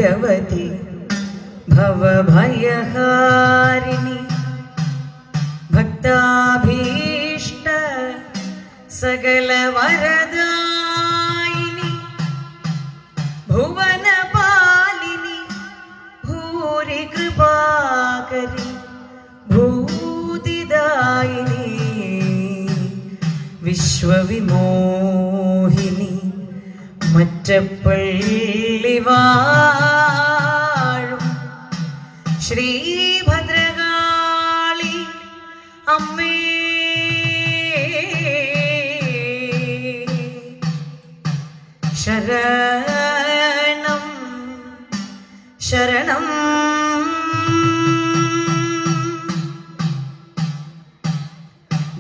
ഭഗവതി ഭവഭയഹാരിണി ഭക്താഭീഷ്ട സകല വരദായിനി ഭുവനപാലിനി ഭൂരി കൃപാകരി ഭൂതിദായിനി വിശ്വവിമോഹിനി മറ്റപ്പള്ളി വാഴും ശ്രീഭദ്രകാളി അമ്മേ ശരണം ശരണം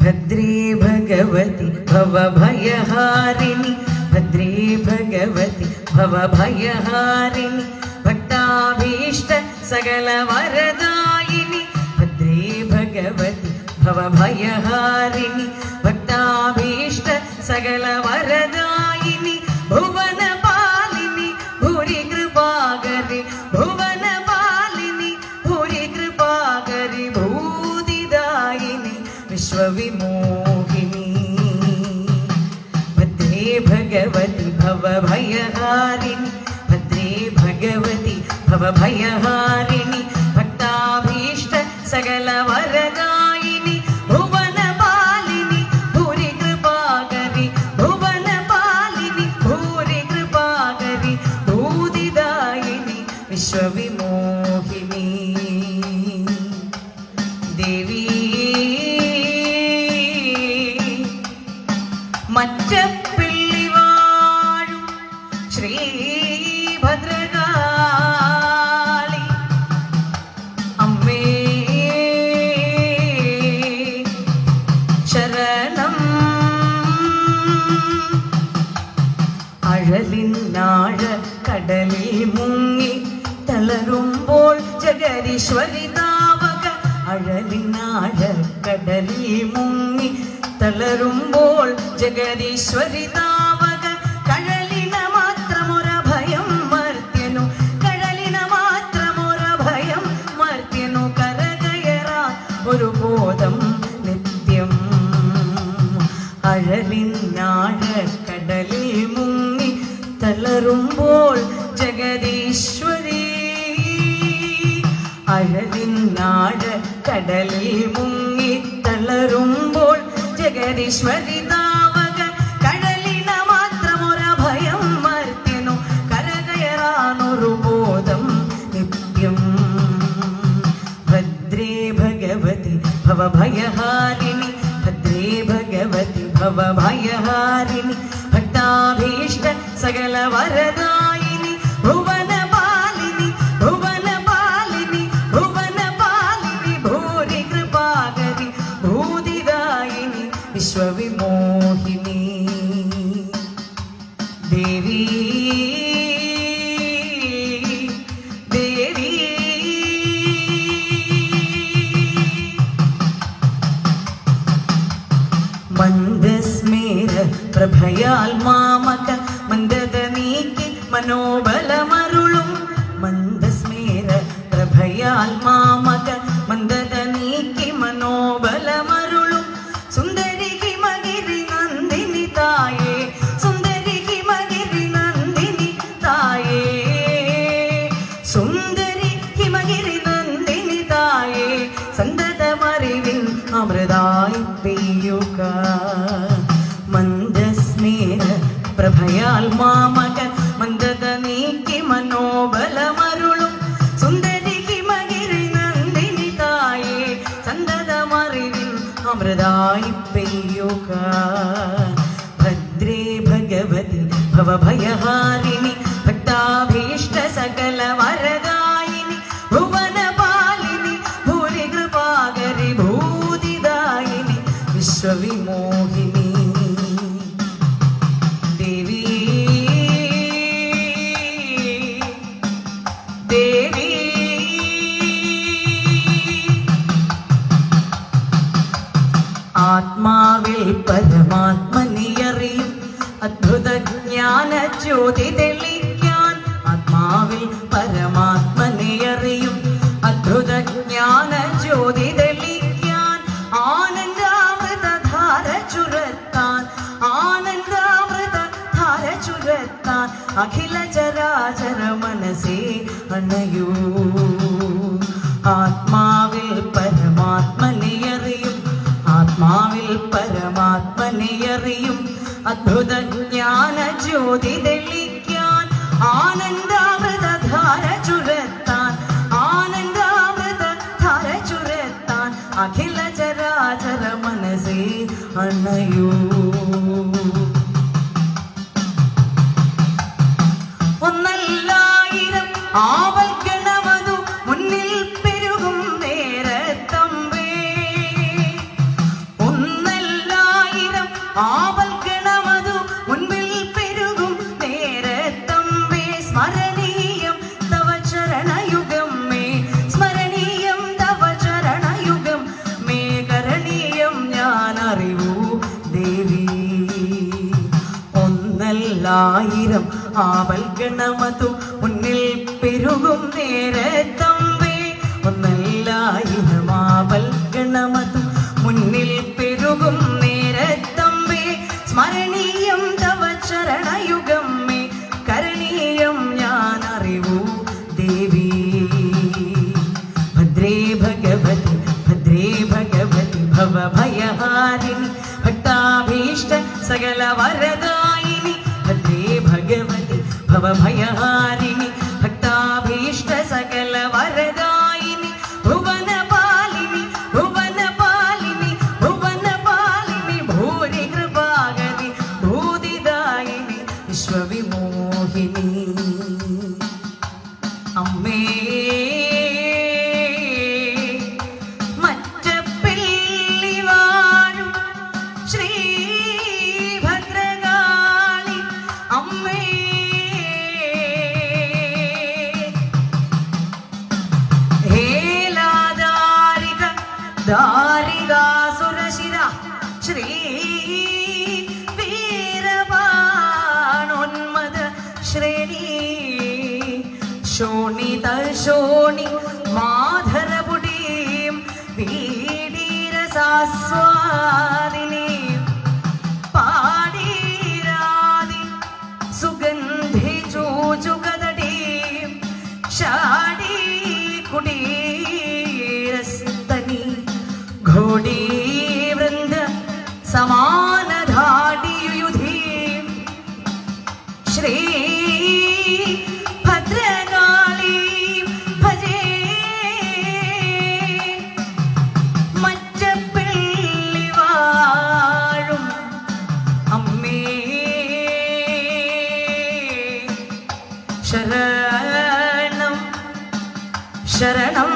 ഭദ്രേ ഭഗവതി ഭവഭയഹാരിണി ഭദ്രേ ഭഗവതി ഭവഭയഹാരിണി ഭക്താഭീഷ്ട സകല വരദായിനി ഭദ്രേ ഭഗവതി ഭവഭയഹാരിണി ഭക്താഭീഷ്ട സകല വരദായിനി ഭുവനപാലിനി ഭൂരി കൃപാകരി ഭുവനപാലിനി ഭൂരി കൃപാകരി ഭൂതിദായിനി വിശ്വവിമോഹിനി ഭദ്രേ ഭഗവതി ഭവഭയഹാരിണി ഭദ്രേ ഭഗവതി ഭവഭയഹാരിണി ഭക്താഭീഷ്ട സകല വരദായിനി ഭുവനപാലിനി ഭൂരി കൃപാകരി ഭുവനപാലിനി ഭൂരി കൃപാകരി ഭൂതിദായിനി വിശ്വവിമോഹിനി ദേവി മറ്റപ്പള്ളി വാഴും ശ്രീഭദ്രകാളി അമ്മേ ശരണം അഴലിനാഴ കടലിൽ മുങ്ങി തളരുമ്പോൾ ജഗദീശ്വരി താവക അഴലിനാഴ കടലിൽ മുങ്ങി തളരുമ്പോൾ ജഗദീശ്വരി താവക കഴലിന മാത്രമൊരഭയം മർത്യനു കഴലിന മാത്രമൊരഭയം മർത്യനു കരകയറാ ഒരു ബോധം നിത്യം അഴലിനാഴ കടലിൽ മുങ്ങി തളരുമ്പോൾ ജഗദീശ്വരി അഴലിനാഴ കടലിൽ മുങ്ങി തളരുമ്പോൾ ജഗദീശ്വരി താവക കടലിന മാത്രമൊരഭയം മർത്യനു കരകയറാനൊരു ബോധം നിത്യം ഭദ്രേ ഭഗവതി ഭവഭയഹാരിണി ഭദ്രേ ഭഗവതി ഭവഭയഹാരിണി ഭക്താഭീഷ്ട സകല വരദായിനി ഭുവനപാലിനി ഭുവനപാലിനി ഭുവനപാലിനി ഭൂരി കൃപാകരി ഭൂതിദായിനി വിശ്വവിമോഹിനി ദേവി ദേവി മന്ദസ്മേര പ്രഭയാൽ മാമക മന്ദത നീക്കി മനോബലമരുളും മന്ദസ്മേര പ്രഭയാൽ മാമക മന്ദത നീക്കി മനോബലമരുളും സുന്ദരി ഹിമഗിരി നന്ദിനി തായേ സുന്ദരി ഹിമഗിരി നന്ദിനി തായേ സുന്ദരി ഹിമഗിരി നന്ദിനി തായേ സന്തതമറിവിൻ അമൃതായി പെയ്യുക മന്ദസ്നേഹ പ്രഭയാൽ മാമക മന്ദത നീക്കി മനോബലമരുളും സുന്ദരി ഹിമഗിരി നന്ദിനി തായേ സന്തതമറിവിൻ അമൃതായി പെയ്യുക ഭദ്രേ ഭഗവതി ഭവഭയഹാരിണി ഭക്താഭീഷ്ട സകല വരദായിനി ഭുവനപാലിനി ഭൂരി കൃപാകരി ഭൂതിദായിനി വിശ്വവിമോഹിനി ദേവി ദേവി ആത്മാവിൽ പരമാത്മനിയറിയും അദ്ഭുത ജ്ഞാന ജ്യോതി തെളിക്കാൻ ആത്മാവിൽ പര അഖില ചരാചര മനസ്സേ അണയൂ. ആത്മാവിൽ പരമാത്മനെയറിയും, ആത്മാവിൽ പരമാത്മനെയറിയും അദ്ഭുത ജ്ഞാന ജ്യോതി തെളിക്കാൻ, ആനന്ദാമൃതധാര ചുരത്താൻ, ആനന്ദാമൃതധാര ചുരത്താൻ അഖില ചരാചര മനസ്സേ അണയൂ. ഒന്നല്ലായിരം ആവൽ ഗണമതു മുന്നിൽ പെരുകും നേരത്തമ്പേ, ഒന്നല്ലായിരം ആവൽ ഗണമതു മുൻപിൽ പെരുകും നേരത്തമ്പേ. സ്മരണീയം തവ ചരണയുഗം മേ, സ്മരണീയം തവ ചരണയുഗം മേ, കരണീയം ഞാൻ അറിവൂ ദേവി. ഒന്നല്ലായിരം ആവൽ ഗണമതു മുന്നിൽ പെരുകും നേരത്തമ്പേ, ഒന്നല്ലായിരം ആവൽ ഗണമതു മുന്നിൽ പെരുകും നേരത്തമ്പേ. സ്മരണീയം തവ ചരണയുഗം മേ, കരണീയം ഞാൻ അറിവൂ ദേവി. ഭദ്രേ ഭഗവതി ഭദ്രേ ഭഗവതി ഭവഭയഹാരിണി ഭക്താഭീഷ്ട സകല വരദായിനി. ഭദ്രേ ഭഗവതി ഭവഭയഹാരിണി ഭക്താഭീഷ്ട സകല വരദായിനി. ഭുവനപാലിനി ഭുവനപാലിനി ഭുവനപാലിനി ഭൂരി കൃപാഗതി ഭൂതിദായിനി വിശ്വവിമോഹിനി. അമ്മേ മറ്റപ്പിള്ളി വാഴും ശ്രീ ഭദ്രകാളി അമ്മേ, ഹേലാദാരിക ദാരികാസുരശിര ശ്രീ വീരബാണോന്മദ ശ്രേണി ശോണിത ശോണി മാധരപുടീം വീടീരസാസ്വാദിനീം പാടീരാദി സുഗന്ധി ചൂചുകദടീം ഷാഡീ കുടീരസ്തനി ഘോടീ വൃന്ദ സമാനധാടിയുധീം ശ്രീ ഭദ്രകാളീ ഭജേ. മറ്റപ്പിള്ളി വാഴും അമ്മേ ശരണം ശരണം